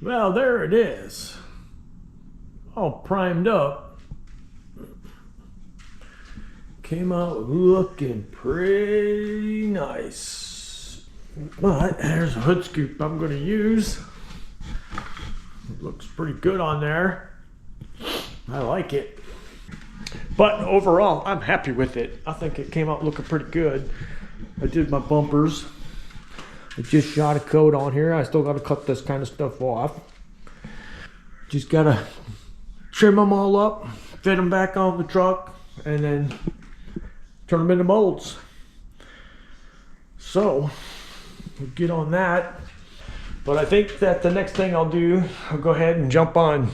Well, there it is. All primed up. Came out looking pretty nice. But there's a hood scoop I'm going to use. It looks pretty good on there. I like it. But overall, I'm happy with it. I think it came out looking pretty good. I did my bumpers. I just shot a coat on here. I still got to cut this kind of stuff off. Just got to trim them all up, fit them back on the truck, and then turn them into molds. So, we'll get on that. But I think that the next thing I'll do, I'll go ahead and jump on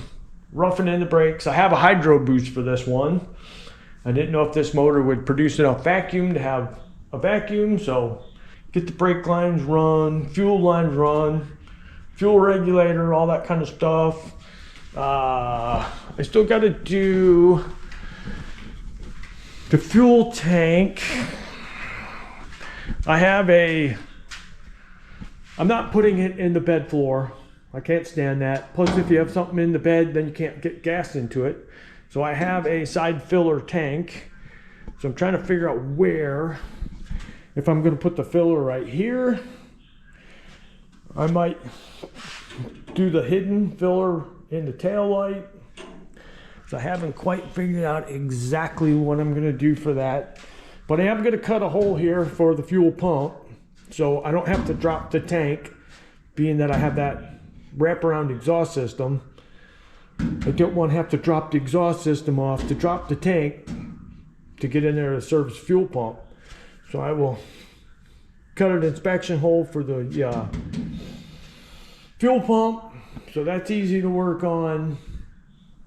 roughing in the brakes. I have a hydro boost for this one. I didn't know if this motor would produce enough vacuum to have a vacuum, so get the brake lines run, fuel lines run, fuel regulator, all that kind of stuff. I still got to do the fuel tank. I'm not putting it in the bed floor. I can't stand that. Plus, if you have something in the bed, then you can't get gas into it. So I have a side filler tank. So I'm trying to figure out where. If I'm going to put the filler right here, I might do the hidden filler in the tail light. So I haven't quite figured out exactly what I'm going to do for that. But I am going to cut a hole here for the fuel pump, so I don't have to drop the tank, being that I have that wraparound exhaust system. I don't want to have to drop the exhaust system off to drop the tank to get in there to service fuel pump. So I will cut an inspection hole for the fuel pump. So that's easy to work on.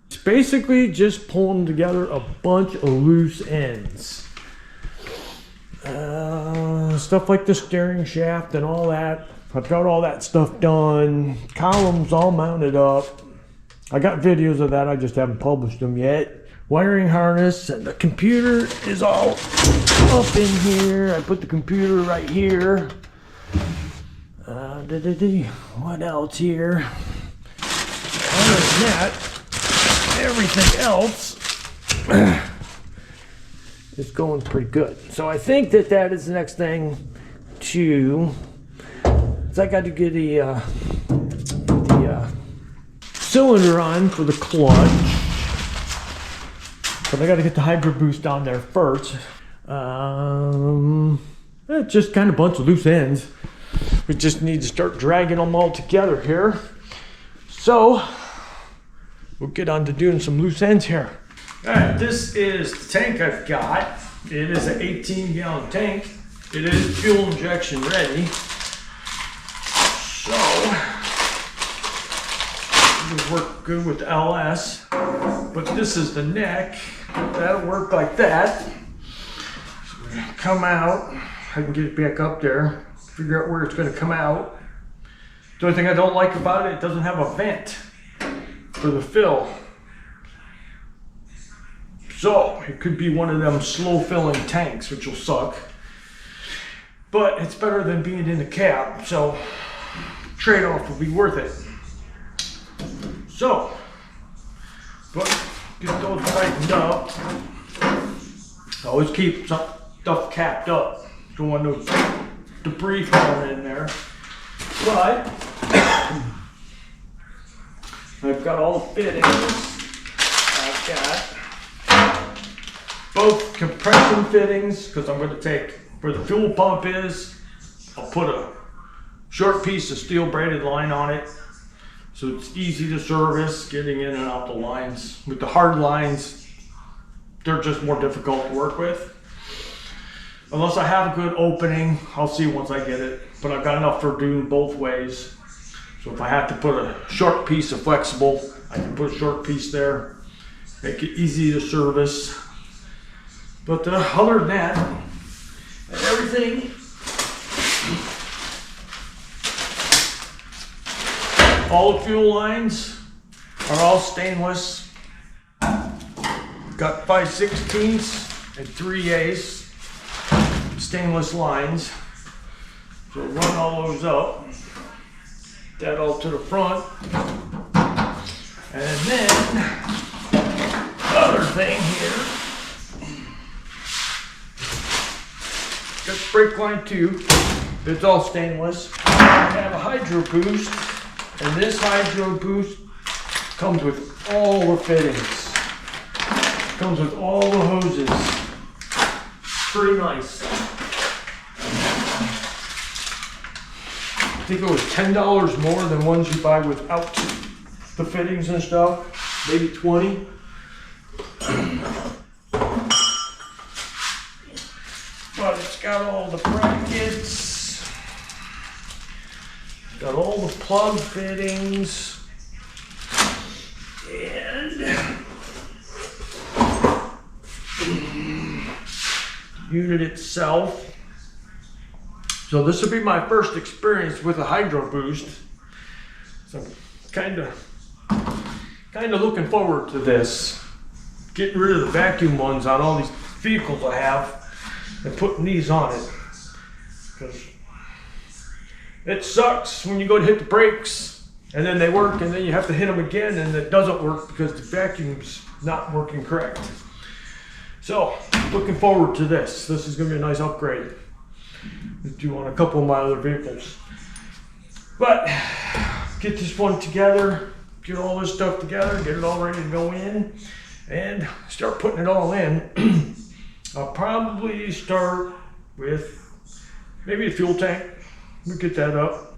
It's basically just pulling together a bunch of loose ends. Stuff like the steering shaft and all that. I've got all that stuff done. Columns all mounted up. I got videos of that, I just haven't published them yet. Wiring harness, and the computer is all up in here. I put the computer right here. What else here? Other than that, everything else is going pretty good. So I think that is the next thing to. So I got to get the cylinder on for the clutch. But I got to get the hydro boost on there first. It's just kind of a bunch of loose ends. We just need to start dragging them all together here. So we'll get on to doing some loose ends here. All right, this is the tank I've got. It is an 18-gallon tank. It is fuel injection ready. So it'll work good with LS. But this is the neck. That'll work like that. So we're gonna come out. I can get it back up there. Figure out where it's going to come out. The only thing I don't like about it, it doesn't have a vent for the fill. So it could be one of them slow filling tanks, which will suck. But it's better than being in the cab, so trade-off will be worth it. So, but get those tightened up. Always keep some stuff capped up. Don't want no debris falling in there. But I've got all the fittings. I've got both compression fittings, because I'm going to take where the fuel pump is. I'll put a short piece of steel braided line on it, so it's easy to service getting in and out the lines. With the hard lines, they're just more difficult to work with. Unless I have a good opening, I'll see once I get it. But I've got enough for doing both ways. So if I have to put a short piece of flexible, I can put a short piece there. Make it easy to service. But other than that, everything all the fuel lines are all stainless. Got 5/16 and 3/8 stainless lines. So run all those up. That all to the front. brake line too. It's all stainless. I have a Hydro Boost, and this Hydro Boost comes with all the fittings. Comes with all the hoses. Pretty nice. I think it was $10 more than ones you buy without the fittings and stuff. Maybe 20. But it's got all the brackets. Got all the plug fittings. And unit itself. So this will be my first experience with a Hydro Boost. So I'm kind of looking forward to this. Getting rid of the vacuum ones on all these vehicles I have and putting these on it. Because it sucks when you go to hit the brakes and then they work and then you have to hit them again and it doesn't work because the vacuum's not working correct. So, looking forward to this. This is going to be a nice upgrade. Do on a couple of my other vehicles. But, get this one together, get all this stuff together, get it all ready to go in, and start putting it all in. I'll probably start with maybe the fuel tank. We'll get that up.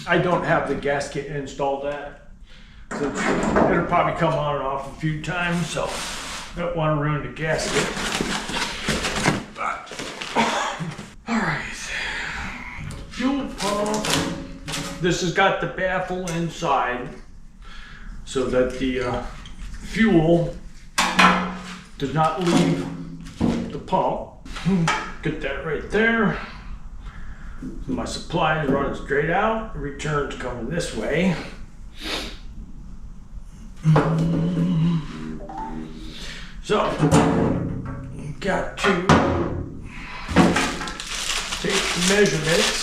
I don't have the gasket installed yet. So it'll probably come on and off a few times, so I don't want to ruin the gasket. But, alright. Fuel pump. This has got the baffle inside so that the fuel does not leave the pump. Get that right there. My supply is running straight out. The return's coming this way. So, got to take the measurements,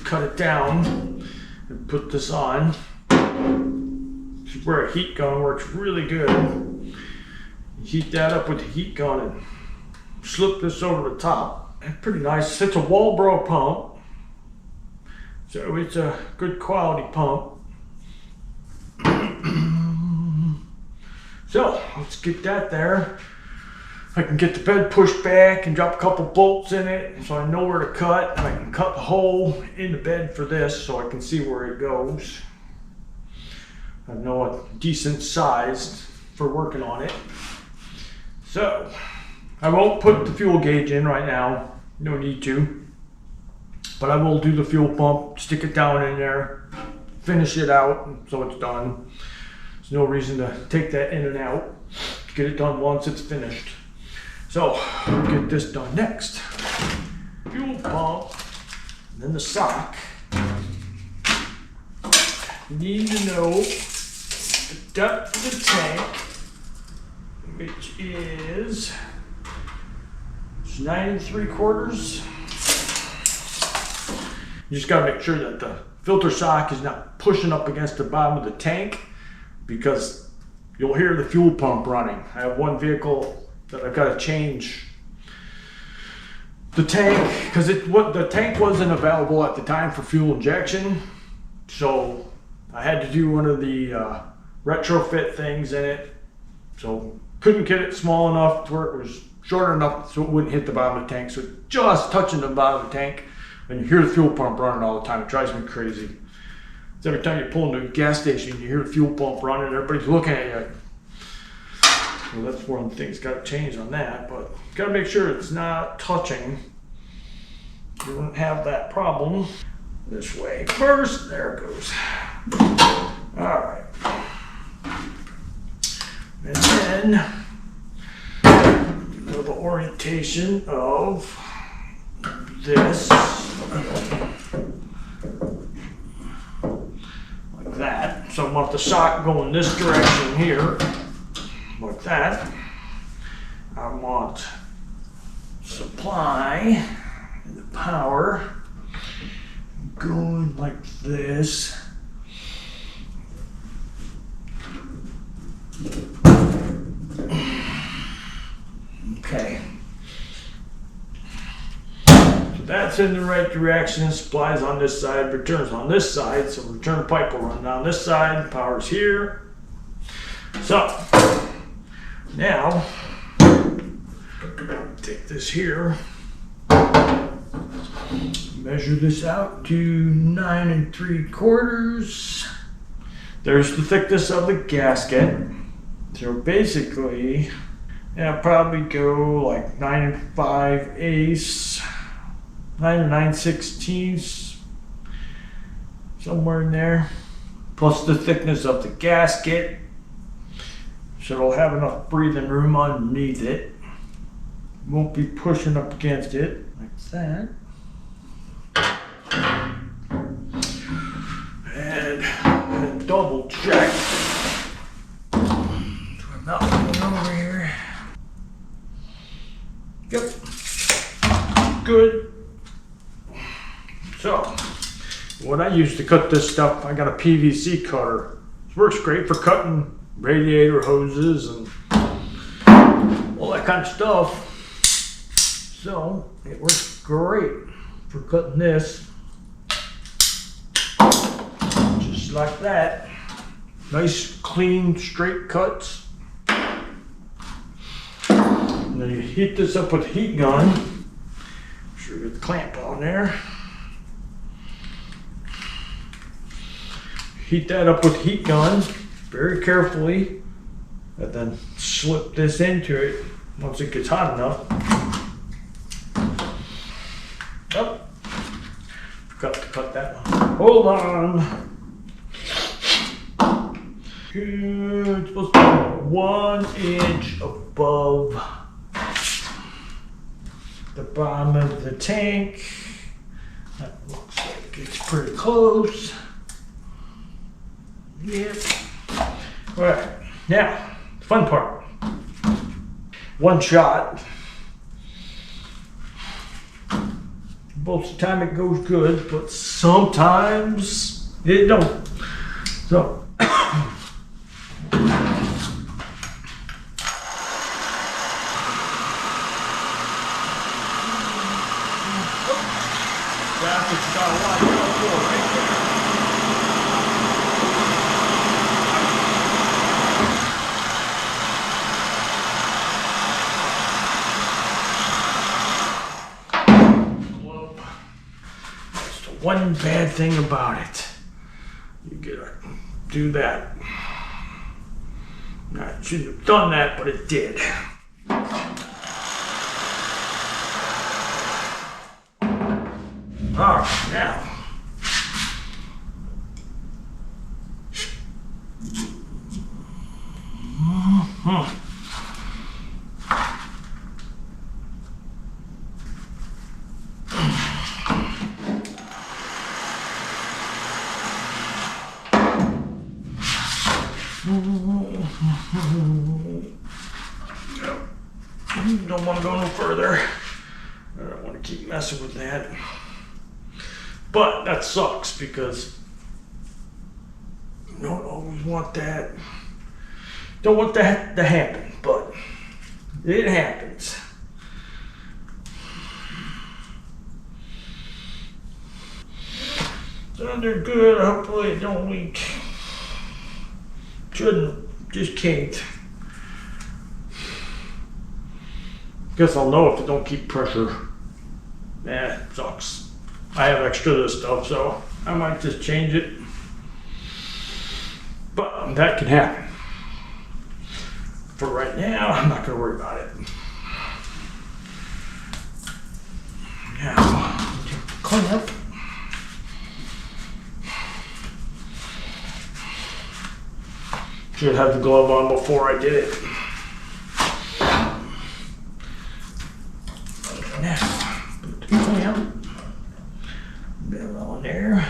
cut it down, and put this on. This is where a heat gun works really good. You heat that up with the heat gun and slip this over the top. It's pretty nice. It's a Walbro pump, so it's a good quality pump. So, let's get that there. I can get the bed pushed back and drop a couple bolts in it so I know where to cut. And I can cut the hole in the bed for this so I can see where it goes. I know a decent size for working on it. So, I won't put the fuel gauge in right now. No need to. But I will do the fuel pump, stick it down in there, finish it out so it's done. There's no reason to take that in and out. Get it done once it's finished. So, we'll get this done next. Fuel pump, and then the sock. You need to know the depth of the tank, which is 9 3/4. You just gotta make sure that the filter sock is not pushing up against the bottom of the tank, because you'll hear the fuel pump running. I have one vehicle that I've got to change the tank because the tank wasn't available at the time for fuel injection, so I had to do one of the retrofit things in it. So couldn't get it small enough to where it was short enough so it wouldn't hit the bottom of the tank. So just touching the bottom of the tank, and you hear the fuel pump running all the time. It drives me crazy. Every time you pull into a gas station, you hear the fuel pump running, everybody's looking at you. So that's one thing's got to change on that, but got to make sure it's not touching. You won't have that problem. This way first, there it goes. All right. And then, a little orientation of this. That. So I want the sock going this direction here, like that. I want supply and the power going like this. Okay. that's in the right direction. Supplies on this side, returns on this side. So return pipe will run down this side, power's here. So now, take this here, measure this out to 9 3/4. There's the thickness of the gasket. So basically, yeah, probably go like 9 5/8, 9 9/16, somewhere in there. Plus the thickness of the gasket. So it'll have enough breathing room underneath it. Won't be pushing up against it like that. And double check. Not going over here. Yep. Good. So, what I use to cut this stuff, I got a PVC cutter. It works great for cutting radiator hoses and all that kind of stuff. So, it works great for cutting this. Just like that. Nice, clean, straight cuts. And then you heat this up with a heat gun. Make sure you get the clamp on there. Heat that up with a heat gun very carefully, and then slip this into it once it gets hot enough. Oh, forgot to cut that one. Hold on. Good. It's supposed to be 1 inch above the bottom of the tank. That looks like it's pretty close. Yep. All right. Now, the fun part. One shot. Most of the time it goes good, but sometimes it don't. So. It's got a lot of right there. That's the one bad thing about it. You gotta do that. I shouldn't have done that, but it did. All right, now. Don't want to go no further. I don't want to keep messing with that. But that sucks because you don't always want that. Don't want that to happen, but it happens. So they're good. Hopefully it don't leak. Shouldn't. Just can't. Guess I'll know if it don't keep pressure. It sucks. I have extra of this stuff, so I might just change it. But that can happen. For right now, I'm not going to worry about it. Now, clean up. Should have the glove on before I did it. Now, put the clamp. Bit on there.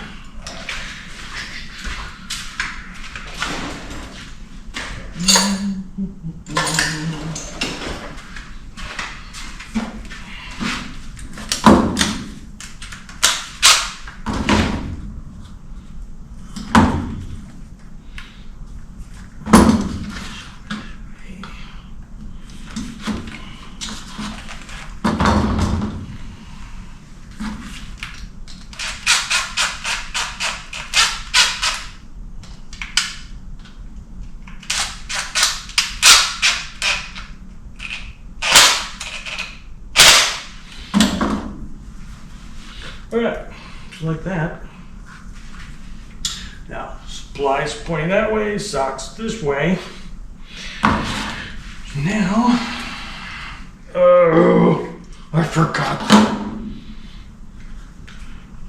like that. Now, supplies pointing that way, socks this way. Now, oh, I forgot.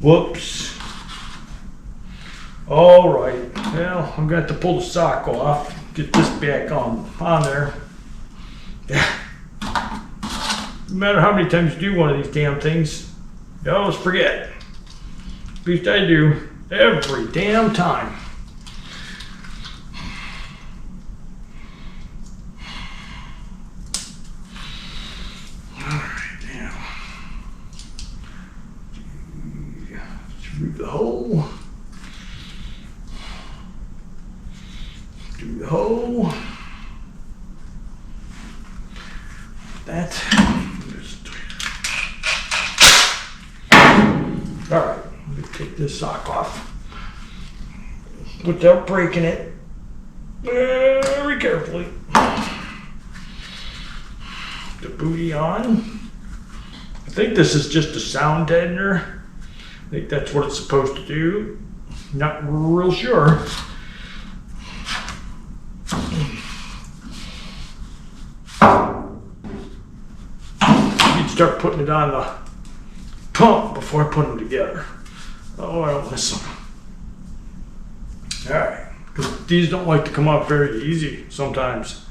Whoops. All right, well, I'm going to have to pull the sock off, get this back on there. Yeah. No matter how many times you do one of these damn things, you always forget. At least I do every damn time. Through the hole. Through the hole. That. Alright, let me take this sock off without breaking it very carefully. The booty on. I think this is just a sound deadener. I think that's what it's supposed to do. Not real sure. You'd start putting it on the pump before I put them together. Oh, I don't miss them. Alright, because these don't like to come off very easy sometimes.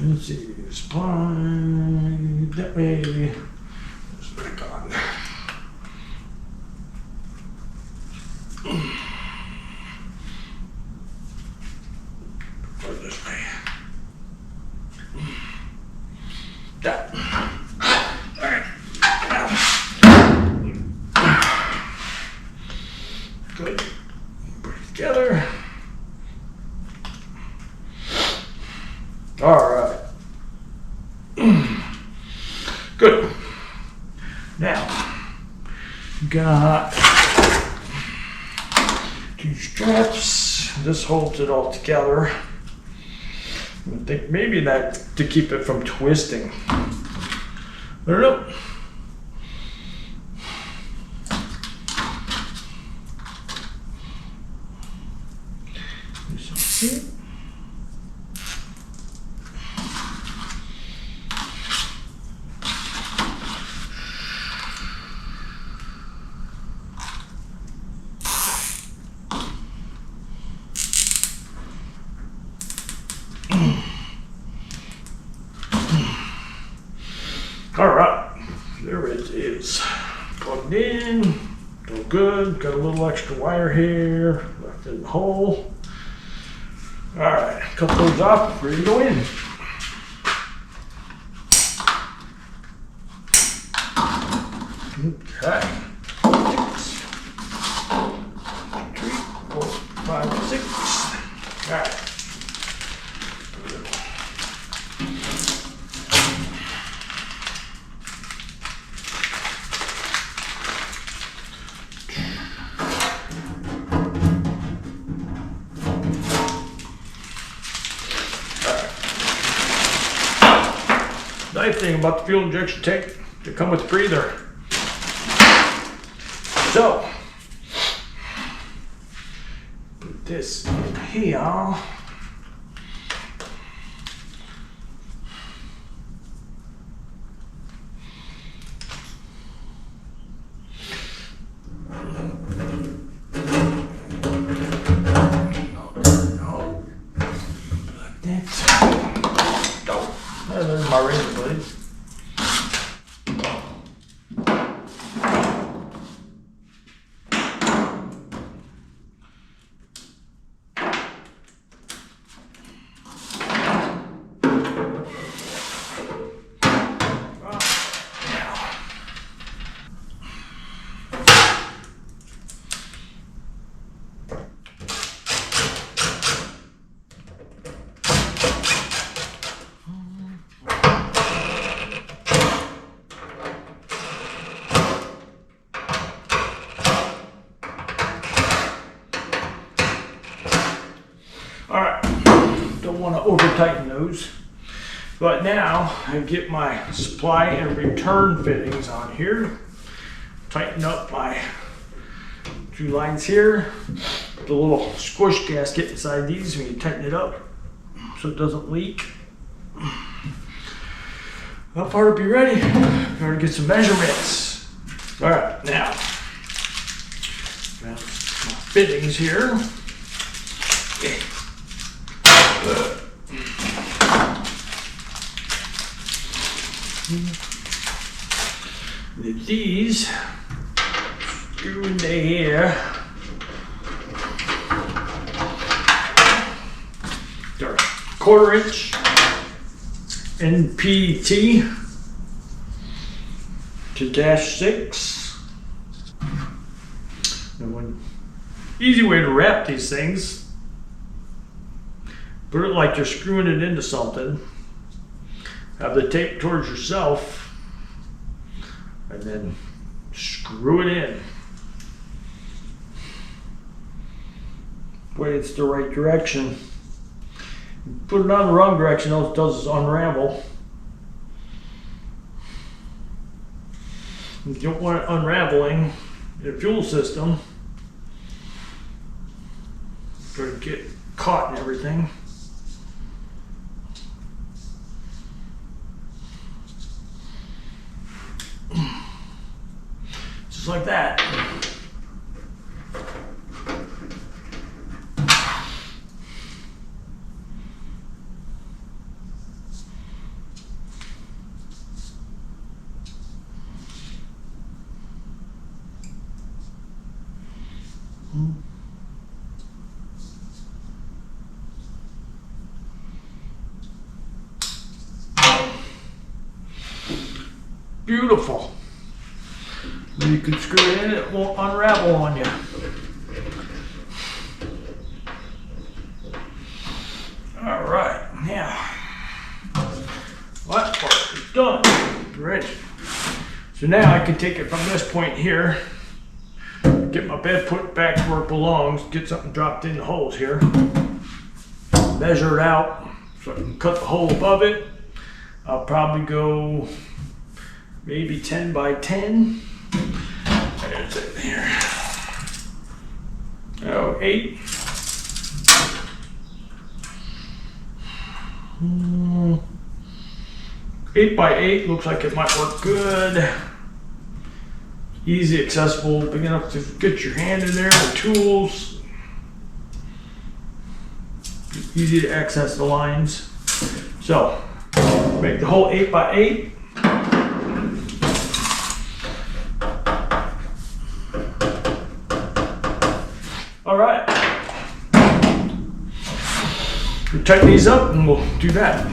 Let's see, spine that way. Back on. Go this way. That. All right. Good. Put it together. All right. Good. Now, got two straps. This holds it all together. I think maybe that to keep it from twisting. I don't know. All right, there it is. Plugged in, all good. Got a little extra wire here, left in the hole. All right, cut those off, ready to go in. Okay. 3, 4, 5, 6. All right. Nice thing about the fuel injection tank, they come with a breather. So, put this in here. There's my razor blade. Alright, don't want to over tighten those. But now I get my supply and return fittings on here. tighten up my 2 lines here. The little squish gasket inside these when you tighten it up so it doesn't leak. That part will be ready. We're gonna get some measurements. All right, now my fittings here. These screw into here. They're 1/4 inch NPT to -6. And one easy way to wrap these things, put it like you're screwing it into something. Have the tape towards yourself and then screw it in. Way it's the right direction. Put it on the wrong direction, all it does is unravel. You don't want it unraveling in a fuel system. Going to get caught in everything. Just like that. Beautiful. You can screw it in, it won't unravel on you. All right, now that part is done. Ready. So now I can take it from this point here, get my bed put back where it belongs, get something dropped in the holes here, measure it out so I can cut the hole above it. I'll probably go maybe 10 by 10. There's it here. Oh, 8. 8 by 8 looks like it might work good. Easy, accessible, big enough to get your hand in there, the tools. Easy to access the lines. So, make the hole 8 by 8. All right. We'll tighten these up and we'll do that.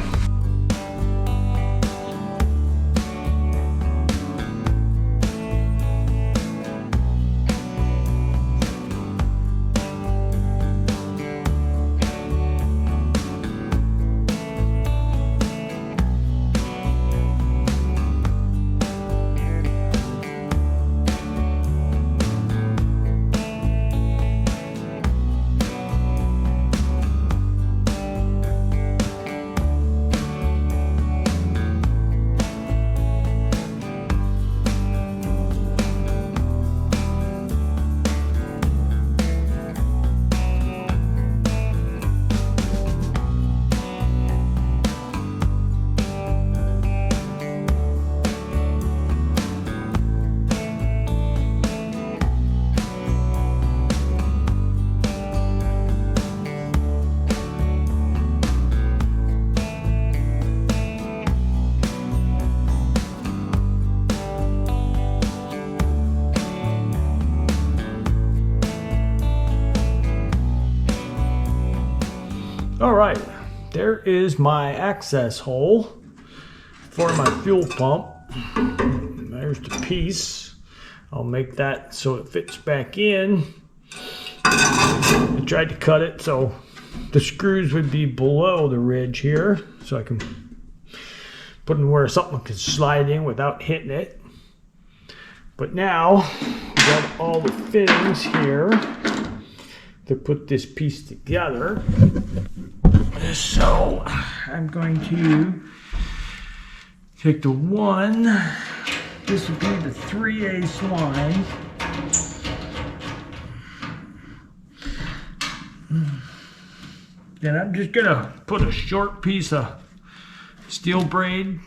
All right, there is my access hole for my fuel pump. There's the piece. I'll make that so it fits back in. I tried to cut it so the screws would be below the ridge here, so I can put them where something can slide in without hitting it. But now we got all the fittings here to put this piece together. So I'm going to take the one This would be the 3/8 line. Then I'm just gonna put a short piece of steel braid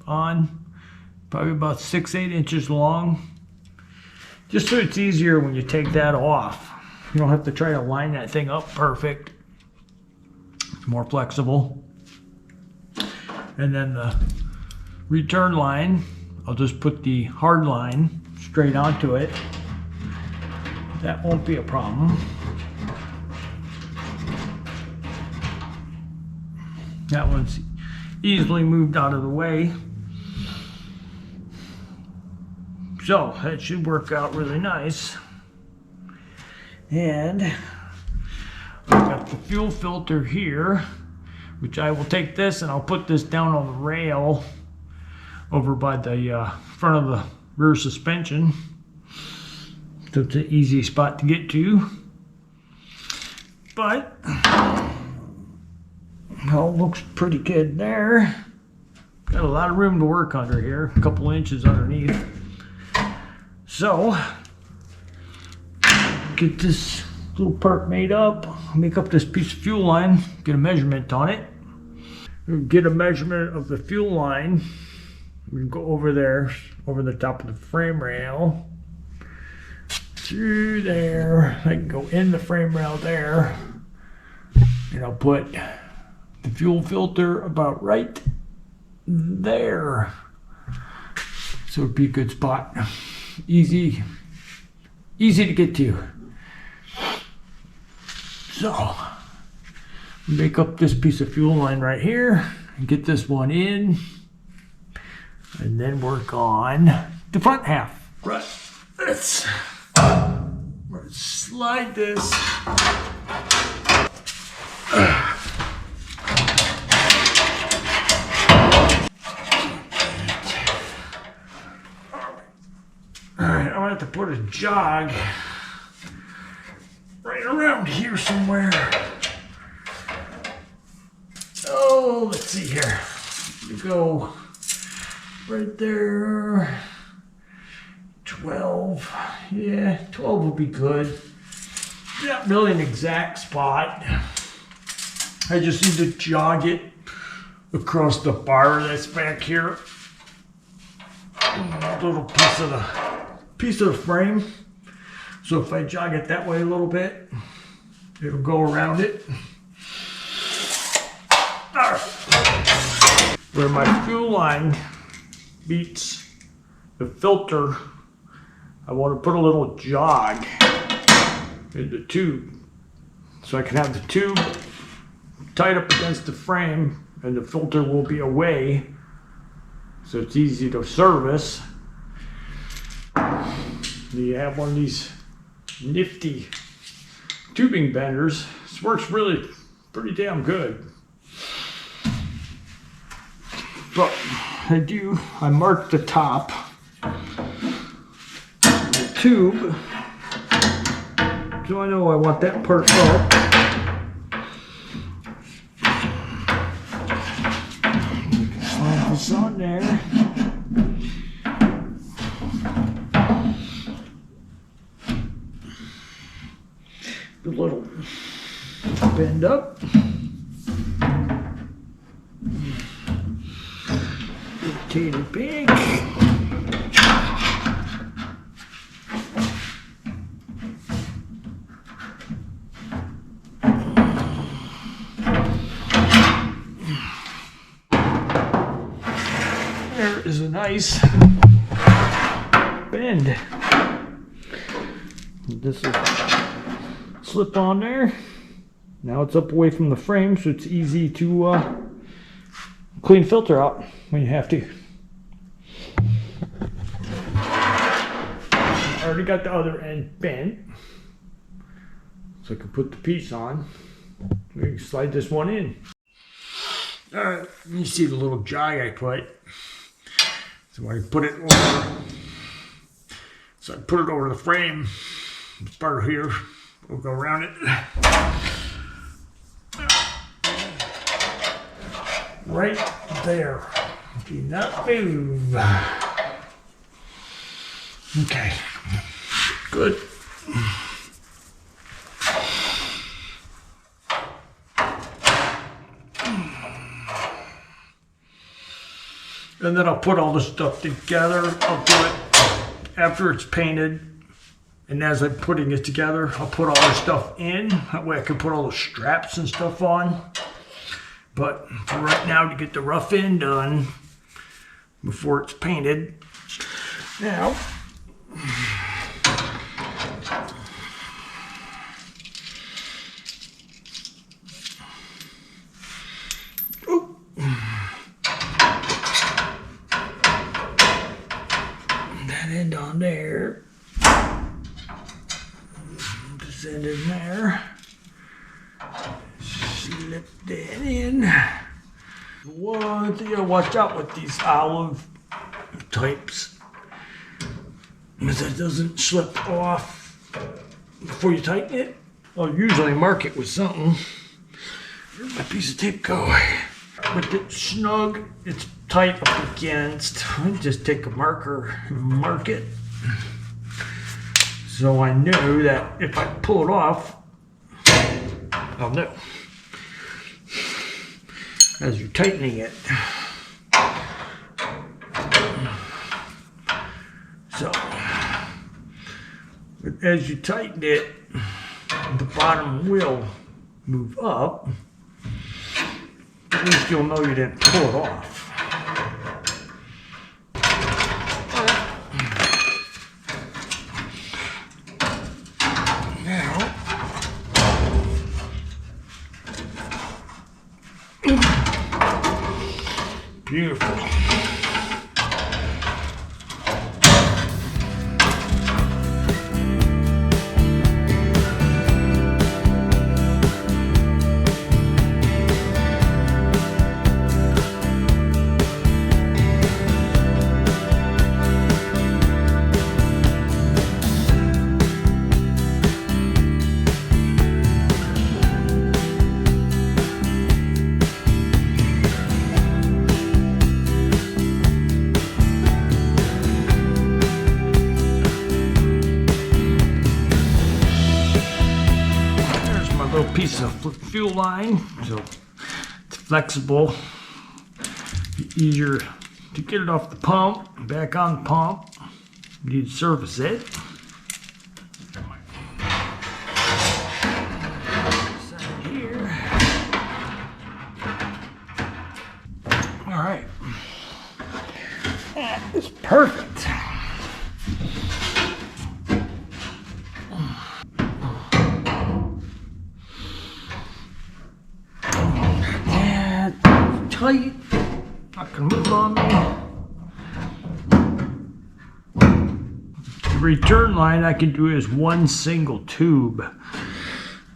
on, probably about 6-8 inches long, just so it's easier when you take that off. You don't have to try to line that thing up perfect. It's more flexible. And then the return line, I'll just put the hard line straight onto it. That won't be a problem. That one's easily moved out of the way. So that should work out really nice. And I've got the fuel filter here, which I will take this and I'll put this down on the rail over by the front of the rear suspension. So it's an easy spot to get to. But all looks pretty good there. Got a lot of room to work under here, a couple inches underneath. So, get this little part made up, make up this piece of fuel line, get a measurement on it. Get a measurement of the fuel line. We can go over there, over the top of the frame rail. Through there, I can go in the frame rail there. And I'll put the fuel filter about right there. So it'd be a good spot. Easy to get to. So, make up this piece of fuel line right here and get this one in, and then work on the front half. Right, let's slide this. Alright, I'm gonna have to put a jog right around here somewhere. Oh, let's see here. We go right there. 12. Yeah, 12 would be good. Not really an exact spot. I just need to jog it across the bar that's back here. A little piece of the frame. So if I jog it that way a little bit, it'll go around it. All right. Where my fuel line meets the filter, I want to put a little jog in the tube, so I can have the tube tied up against the frame and the filter will be away, so it's easy to service. You have one of these nifty tubing benders. This works really pretty damn good. But I marked the top the tube, so I know I want that part up. Slide this on there. A little bend up. Rotate it back. There is a nice bend. This is slip on there. Now it's up away from the frame, so it's easy to clean filter out when you have to. I already got the other end bent, so I can put the piece on. We can slide this one in. Alright, you see the little jog I put. So I put it over. So I put it over the frame. This part here. We'll go around it. Right there. Do not move. Okay, good. And then I'll put all the stuff together. I'll do it after it's painted. And as I'm putting it together, I'll put all the stuff in. That way I can put all the straps and stuff on. But for right now, to get the rough end done before it's painted. Now, that end on there. This end in there. Slip that in. One thing I watch out with these olive types is that it doesn't slip off before you tighten it. I'll usually mark it with something. Where'd my piece of tape go? With it snug, it's tight up against. I just take a marker and mark it. So I know that if I pull it off, I'll know as you're tightening it. So, as you tighten it, the bottom will move up. At least you'll know you didn't pull it off. Now, beautiful. Piece of fuel line, so it's flexible, easier to get it off the pump, back on the pump. You need to service it. Here. All right, that is perfect. Tight, not gonna move on me. The return line I can do is one single tube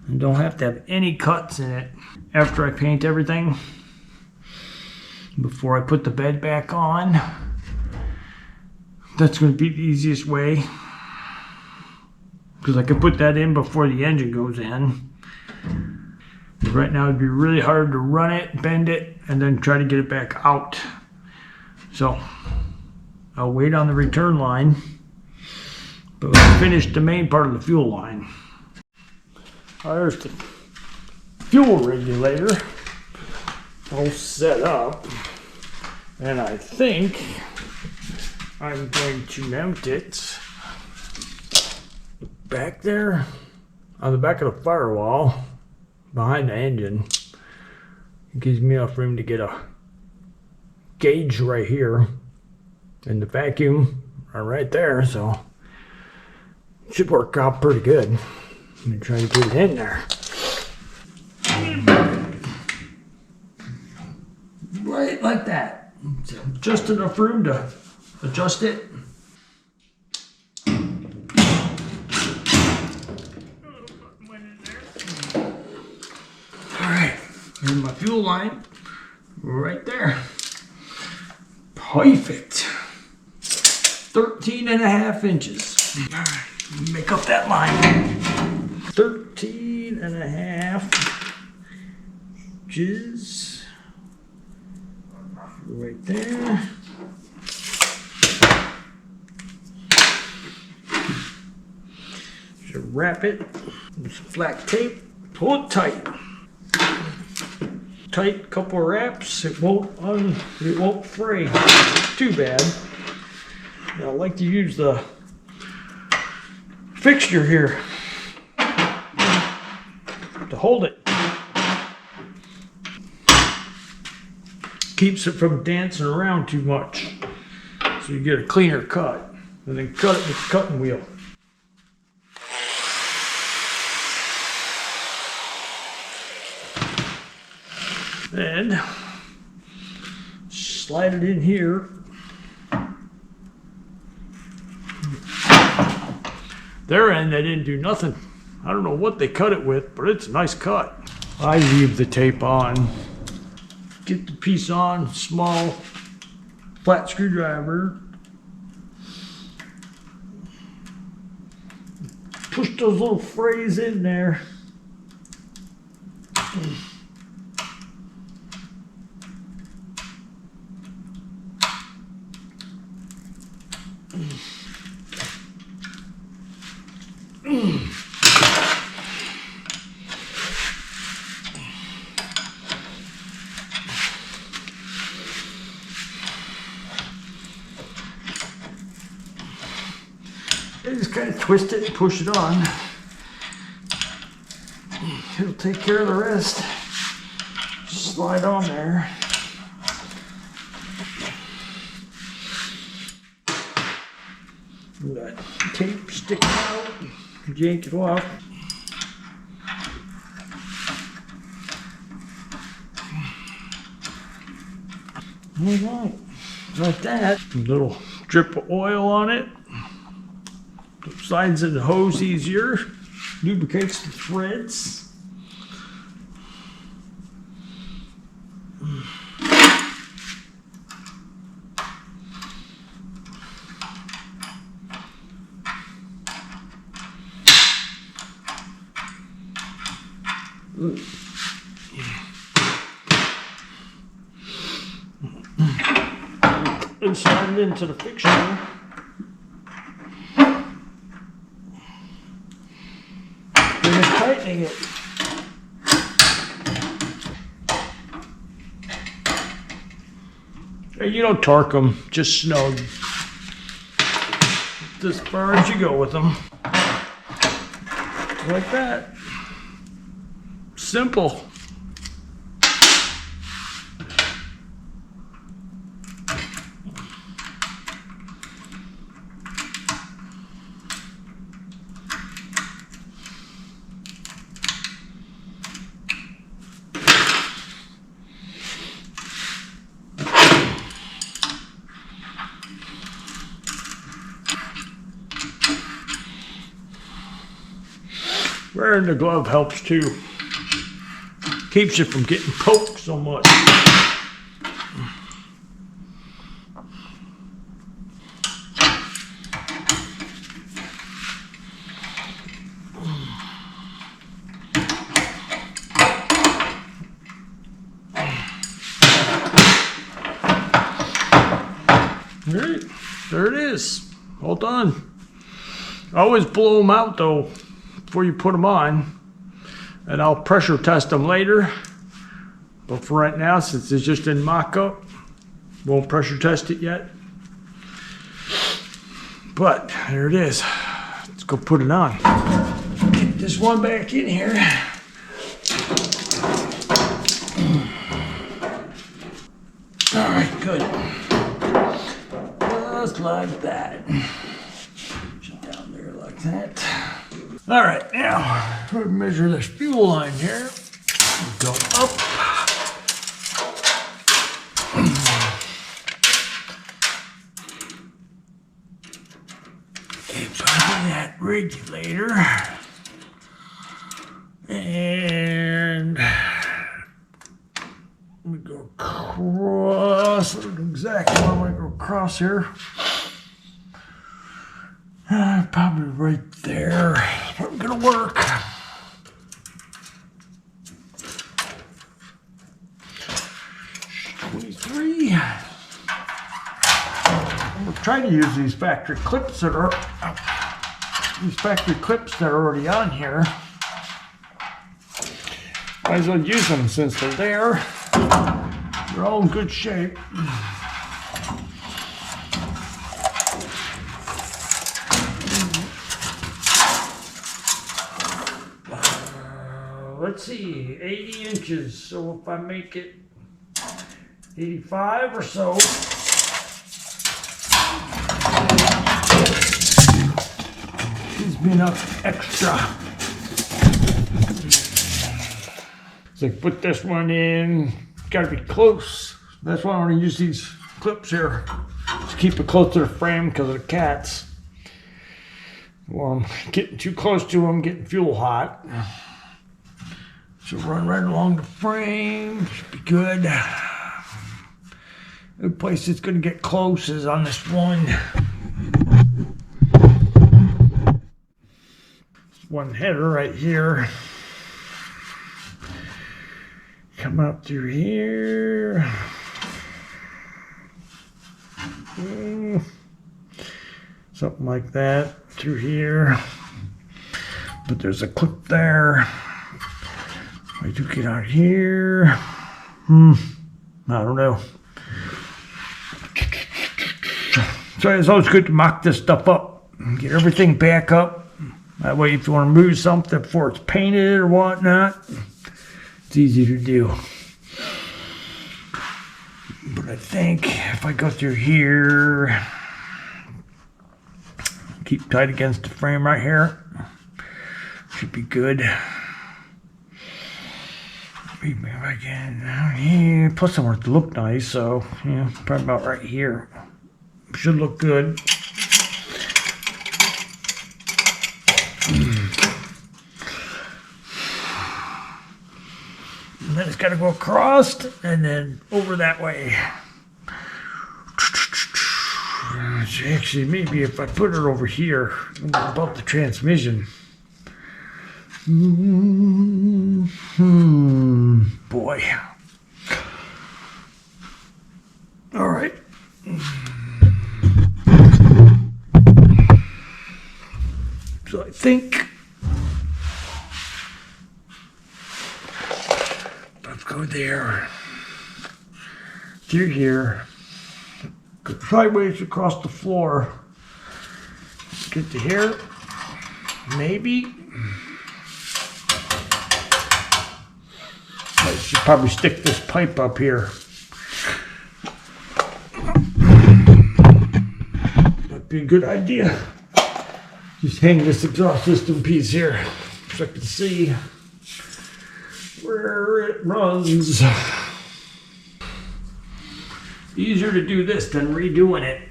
and don't have to have any cuts in it. After I paint everything, before I put the bed back on, that's gonna be the easiest way, because I can put that in before the engine goes in. Right now it'd be really hard to run it, bend it, and then try to get it back out. So I'll wait on the return line, but we'll finish the main part of the fuel line. There's the fuel regulator all set up, and I think I'm going to mount it back there on the back of the firewall behind the engine. It gives me enough room to get a gauge right here and the vacuum are right there, so it should work out pretty good. I'm gonna try to get it in there. Right like that. So just enough room to adjust it. Here's my fuel line right there. Perfect. 13.5 inches. All right, make up that line. 13.5 inches. Right there. to wrap it with some black tape. Pull it tight. Tight couple of wraps. It won't fray too bad. Now, I like to use the fixture here to hold it. Keeps it from dancing around too much, so you get a cleaner cut. And then cut it with the cutting wheel. And slide it in here. Their end, they didn't do nothing. I don't know what they cut it with, but it's a nice cut. I leave the tape on. Get the piece on, small flat screwdriver. Push those little frays in there. Just kind of twist it and push it on. It'll take care of the rest. Just slide on there. That tape sticking out. Yank it off. Alright, like that. A little drip of oil on it. Slides in the hose easier. Lubricates the threads. And slide it into the fixture. And tightening it. You don't torque them, just snug. As far as you go with them. Like that. Simple. Wearing the glove helps too. Keeps you from getting poked so much. All right, there it is. All done. Always blow them out though before you put them on, and I'll pressure test them later. But for right now, since it's just in mock-up, won't pressure test it yet. But there it is. Let's go put it on. Get this one back in here. All right, good. Just like that. Shut down there like that. All right, now we'll measure this fuel line here. Go up. And by that regulator. And we go across. I don't know exactly where I'm going to go across here. Probably right there. Not gonna work. $23. I'm gonna try to use these factory clips that are these factory clips that are already on here. Might as well use them since they're there. They're all in good shape. Let's see, 80 inches. So if I make it 85 or so, gives me enough extra. So put this one in, gotta be close. That's why I want to use these clips here. Just keep it close to the frame because of the cats. Well, I'm getting too close to them, getting fuel hot. So run right along the frame, should be good. The place it's gonna get close is on this one. One header right here. Come up through here. Something like that through here. But there's a clip there. I do get out here. I don't know. So it's always good to mock this stuff up. Get everything back up. That way if you want to move something before it's painted or whatnot, it's easy to do. But I think if I go through here, keep tight against the frame right here, should be good. Maybe if I can down here. Plus I want it to look nice, so yeah, probably about right here. Should look good. And then it's got to go across and then over that way. Actually, maybe if I put it over here above the transmission. Boy. All right. So I think let's go there, through here, go sideways across the floor, get to here, maybe. I should probably stick this pipe up here. That'd be a good idea. Just hang this exhaust system piece here so I can see where it runs. Easier to do this than redoing it.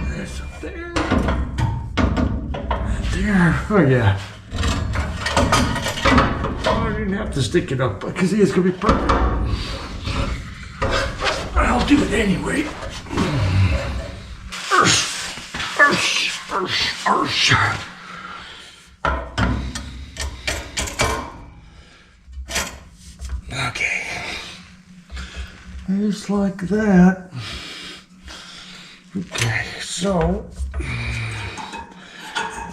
This up there. There. Oh yeah. I didn't have to stick it up because it's gonna be perfect. I'll do it anyway. Okay. Just like that. Okay, so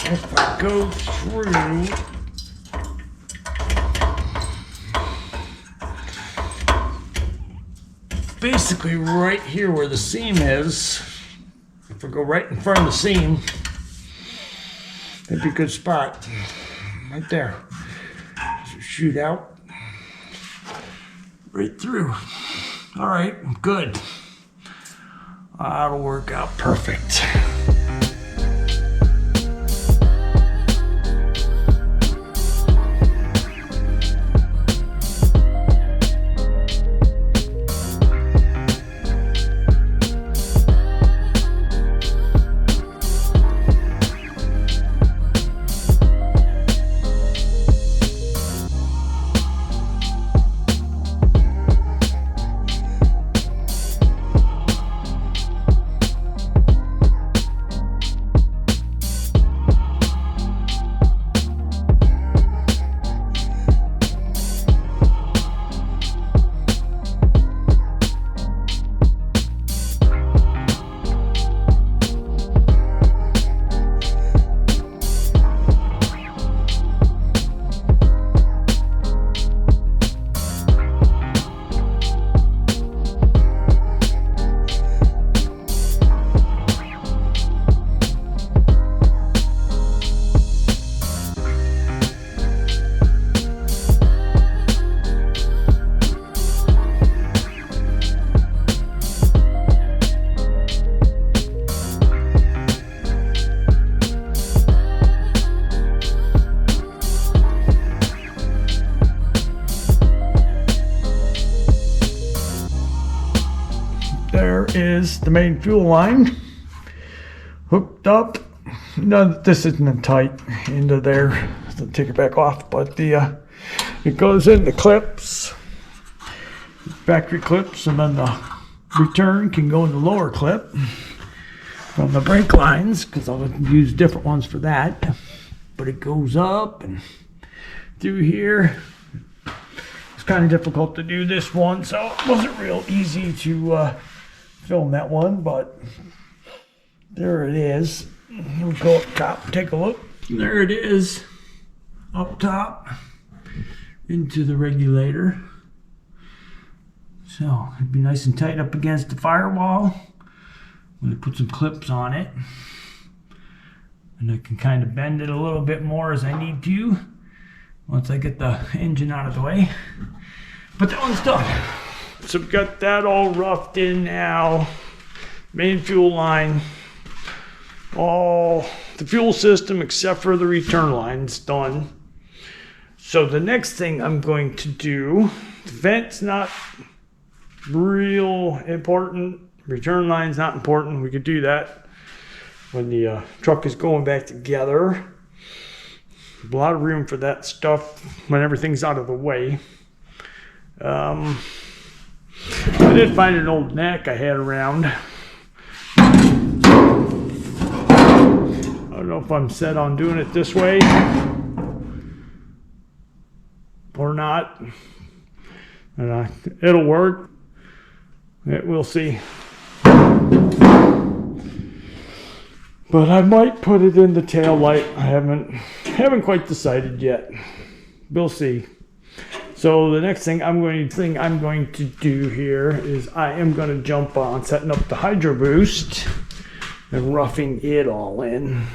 if I go through basically right here where the seam is, if I go right in front of the seam, that'd be a good spot. Right there. Just shoot out. Right through. All right, good. That'll work out perfect. is the main fuel line hooked up. No, this isn't tight into there, so take it back off, but it goes in the clips, factory clips, and then the return can go in the lower clip from the brake lines, because I'll use different ones for that. But it goes up and through here. It's kind of difficult to do this one, so it wasn't real easy to film that one, but there it is. We'll go up top and take a look. There it is, up top into the regulator. So it'd be nice and tight up against the firewall. I'm going to put some clips on it, and I can kind of bend it a little bit more as I need to once I get the engine out of the way. But that one's done. So we've got that all roughed in now. Main fuel line, all the fuel system except for the return line's done. So the next thing I'm going to do, the vent's not real important, return line's not important. We could do that when the truck is going back together. A lot of room for that stuff when everything's out of the way. I did find an old neck I had around. I don't know if I'm set on doing it this way or not. It'll work. We'll see. But I might put it in the tail light. I haven't quite decided yet. We'll see. So the next thing I'm going to do here is I am going to jump on setting up the Hydro Boost and roughing it all in.